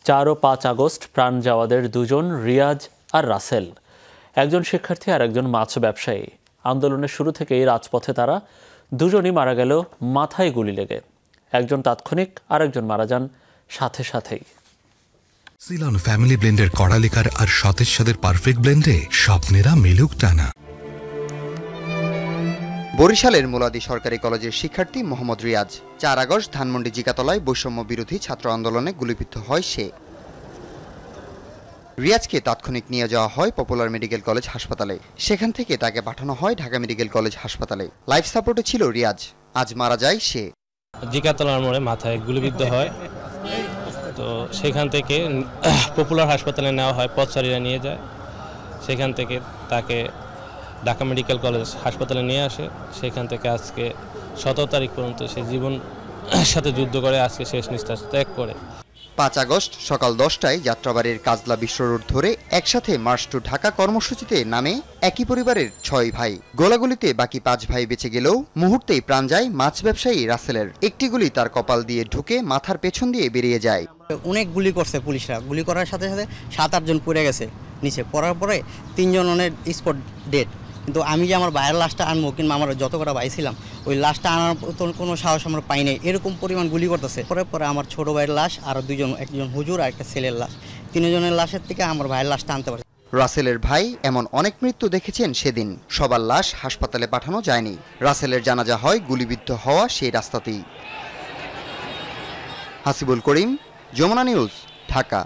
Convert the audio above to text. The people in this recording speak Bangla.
4 ও 5 আগস্ট প্রাণ যাওয়াদের দুজন রিয়াজ আর রাসেল, একজন শিক্ষার্থী আর একজন মাছ ব্যবসায়ী। আন্দোলনের শুরু থেকেই রাজপথে তারা দুজনই মারা গেল মাথায় গুলি লেগে। একজন তাৎক্ষণিক আর একজন মারা যান সাথে সাথেই। সিলন ফ্যামিলি ব্লেন্ডের কড়ালিকার আর সতেজ স্বাদের পারফেক্ট ব্লেন্ডে স্বপ্নেরা মেলুক টানা। বরিশালের মুলাদি সরকারি কলেজের শিক্ষার্থী মোহাম্মদ রিয়াজ 4 আগস্ট ধানমন্ডি জিকাতলায় বৈষম্য বিরোধী ছাত্র আন্দোলনে গুলিবিদ্ধ হয় সে। রিয়াজকে তাৎক্ষণিক নিয়ে যাওয়া হয় পপুলার মেডিকেল কলেজ হাসপাতালে। সেখান থেকে তাকে পাঠানো হয় ঢাকা মেডিকেল কলেজ হাসপাতালে। লাইফ সাপোর্টে ছিল রিয়াজ, আজ মারা যায় সে। জিকাতলার মোড়ে মাথায় গুলিবিদ্ধ হয়, তো সেখান থেকে পপুলার হাসপাতালে নেওয়া হয়, পথচারীরা নিয়ে যায়। সেখান থেকে তাকে ঢাকা মেডিকেল কলেজ হাসপাতালে নিয়ে আসে। সেখান থেকে আজকে 17 তারিখ পর্যন্ত সে জীবন সাথে যুদ্ধ করে আজকে শেষ নিঃশ্বাস ত্যাগ করে। 5 আগস্ট সকাল 10টায় যাত্রাবাড়ির কাজলা বিশ্ব রোড ধরে একসাথে মার্চ টু ঢাকা কর্মসূচিতে নামে একই পরিবারের 6 ভাই। গোলাগুলিতে বাকি 5 ভাই বেঁচে গেলেও মুহূর্তেই প্রাণ যায় মাছ ব্যবসায়ী রাসেলের। একটি গুলি তার কপাল দিয়ে ঢুকে মাথার পেছন দিয়ে বেরিয়ে যায়। অনেক গুলি করছে পুলিশরা, গুলি করার সাথে সাথে 7-8 জন পড়ে গেছে নিচে। পড়ার পরে 3 জন অনেক স্পট ডেড। কিন্তু আমি যে আমার ভাইয়ের লাশটা আনবো, কিংবা আমার যত কটা ভাই ছিলাম ওই লাশটা আনার কোনো সাহস আমরা পাই নাই, এরকম পরিমাণ গুলি করতেছে। পরে আমার ছোট ভাইয়ের লাশ আর 2 জন, একজন হুজুর আর একটা ছেলের লাশ, 3 জনের লাশের থেকে আমার ভাইয়ের লাশটা আনতে পারছে। রাসেলের ভাই এমন অনেক মৃত্যু দেখেছেন সেদিন। সবার লাশ হাসপাতালে পাঠানো যায়নি। রাসেলের জানাজা হয় গুলিবিদ্ধ হওয়া সেই রাস্তাতেই। হাসিবুল করিম, যমুনা নিউজ, ঢাকা।